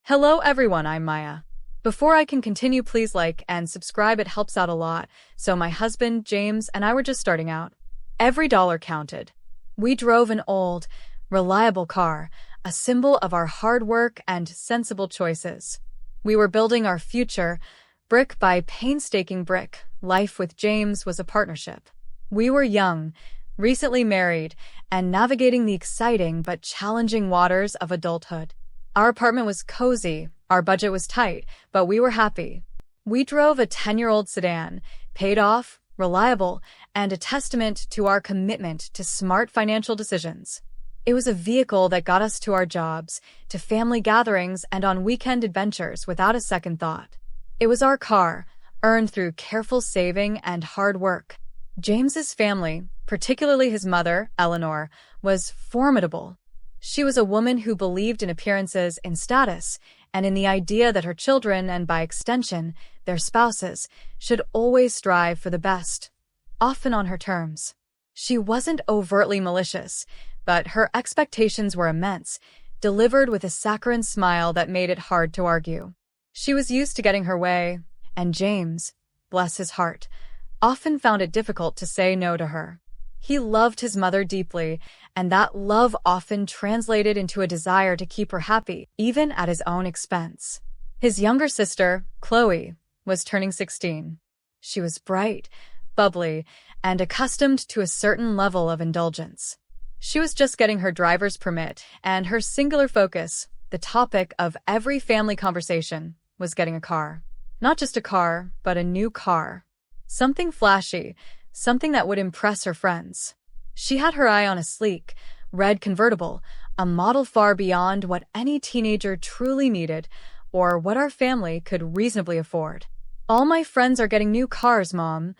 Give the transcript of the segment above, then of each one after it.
Hello everyone, I'm Maya. Before I can continue, please like and subscribe, it helps out a lot. So my husband, James, and I were just starting out. Every dollar counted. We drove an old, reliable car, a symbol of our hard work and sensible choices. We were building our future, brick by painstaking brick. Life with James was a partnership. We were young, recently married, and navigating the exciting but challenging waters of adulthood. Our apartment was cozy, our budget was tight, but we were happy. We drove a 10-year-old sedan, paid off, reliable, and a testament to our commitment to smart financial decisions. It was a vehicle that got us to our jobs, to family gatherings, and on weekend adventures without a second thought. It was our car, earned through careful saving and hard work. James's family, particularly his mother, Eleanor, was formidable. She was a woman who believed in appearances, in status, and in the idea that her children, and by extension, their spouses, should always strive for the best, often on her terms. She wasn't overtly malicious, but her expectations were immense, delivered with a saccharine smile that made it hard to argue. She was used to getting her way, and James, bless his heart, often found it difficult to say no to her. He loved his mother deeply, and that love often translated into a desire to keep her happy, even at his own expense. His younger sister, Chloe, was turning 16. She was bright, bubbly, and accustomed to a certain level of indulgence. She was just getting her driver's permit, and her singular focus, the topic of every family conversation, was getting a car. Not just a car, but a new car. Something flashy, something that would impress her friends. She had her eye on a sleek, red convertible, a model far beyond what any teenager truly needed or what our family could reasonably afford. "All my friends are getting new cars, Mom,"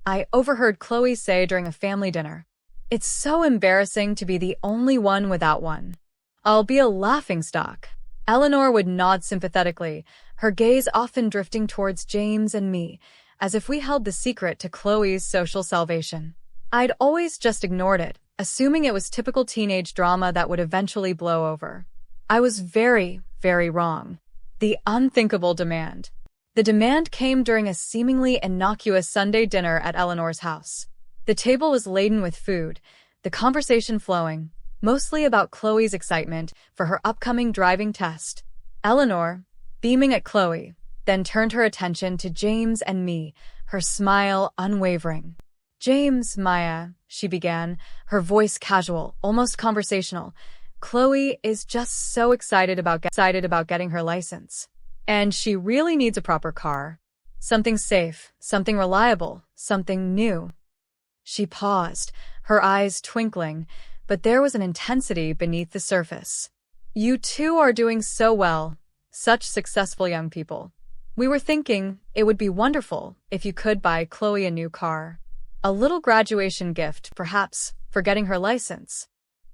I overheard Chloe say during a family dinner. "It's so embarrassing to be the only one without one. I'll be a laughingstock." Eleanor would nod sympathetically, her gaze often drifting towards James and me, as if we held the secret to Chloe's social salvation. I'd always just ignored it, assuming it was typical teenage drama that would eventually blow over. I was very, very wrong. The unthinkable demand. The demand came during a seemingly innocuous Sunday dinner at Eleanor's house. The table was laden with food, the conversation flowing, mostly about Chloe's excitement for her upcoming driving test. Eleanor, beaming at Chloe, then turned her attention to James and me, her smile unwavering. "James, Maya," she began, her voice casual, almost conversational. "Chloe is just so excited about getting her license. And she really needs a proper car. Something safe, something reliable, something new." She paused, her eyes twinkling, but there was an intensity beneath the surface. "You two are doing so well, such successful young people. We were thinking it would be wonderful if you could buy Chloe a new car. A little graduation gift, perhaps, for getting her license."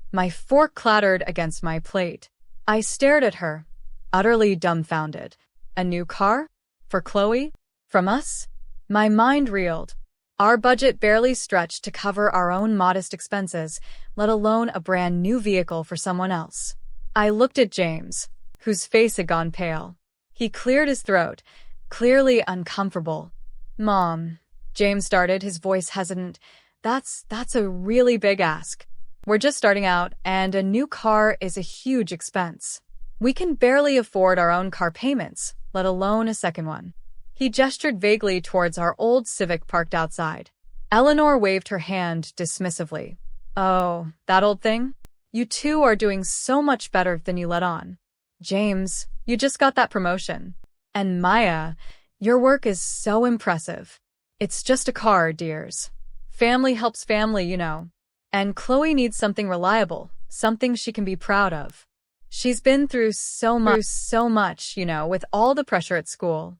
My fork clattered against my plate. I stared at her, utterly dumbfounded. A new car? For Chloe? From us? My mind reeled. Our budget barely stretched to cover our own modest expenses, let alone a brand new vehicle for someone else. I looked at James, whose face had gone pale. He cleared his throat, clearly uncomfortable. "Mom," James started, his voice hesitant, That's a really big ask. We're just starting out, and a new car is a huge expense. We can barely afford our own car payments, let alone a second one." He gestured vaguely towards our old Civic parked outside. Eleanor waved her hand dismissively. "Oh, that old thing? You two are doing so much better than you let on. James, you just got that promotion. And Maya, your work is so impressive. It's just a car, dears. Family helps family, you know. And Chloe needs something reliable, something she can be proud of. She's been through so much, you know, with all the pressure at school."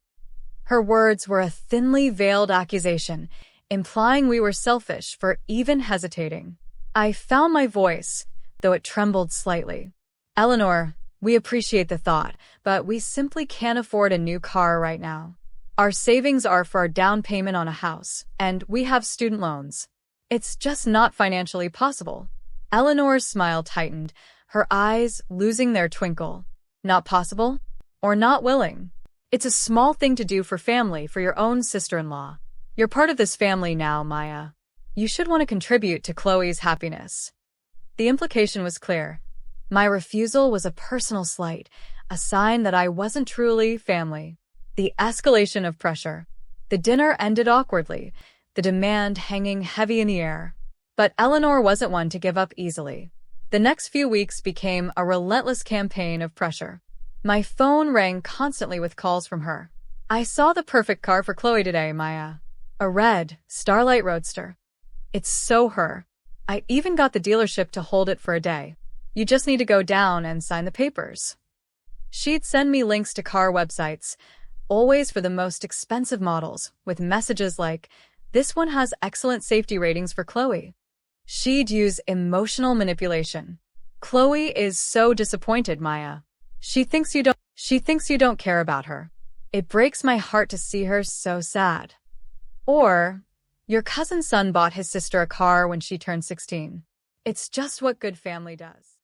Her words were a thinly veiled accusation, implying we were selfish for even hesitating. I found my voice, though it trembled slightly. "Eleanor, we appreciate the thought, but we simply can't afford a new car right now. Our savings are for our down payment on a house, and we have student loans. It's just not financially possible." Eleanor's smile tightened, her eyes losing their twinkle. "Not possible? or not willing. It's a small thing to do for family, for your own sister-in-law. You're part of this family now, Maya. You should want to contribute to Chloe's happiness. The implication was clear. My refusal was a personal slight, a sign that I wasn't truly family. The escalation of pressure. The dinner ended awkwardly, the demand hanging heavy in the air. But Eleanor wasn't one to give up easily. The next few weeks became a relentless campaign of pressure. My phone rang constantly with calls from her. I saw the perfect car for Chloe today, Maya. A red Starlight Roadster. It's so her. I even got the dealership to hold it for a day. You just need to go down and sign the papers. She'd send me links to car websites, always for the most expensive models, with messages like, "This one has excellent safety ratings for Chloe." She'd use emotional manipulation. Chloe is so disappointed, Maya. She thinks you don't care about her. It breaks my heart to see her so sad. Or, your cousin's son bought his sister a car when she turned 16. It's just what good family does.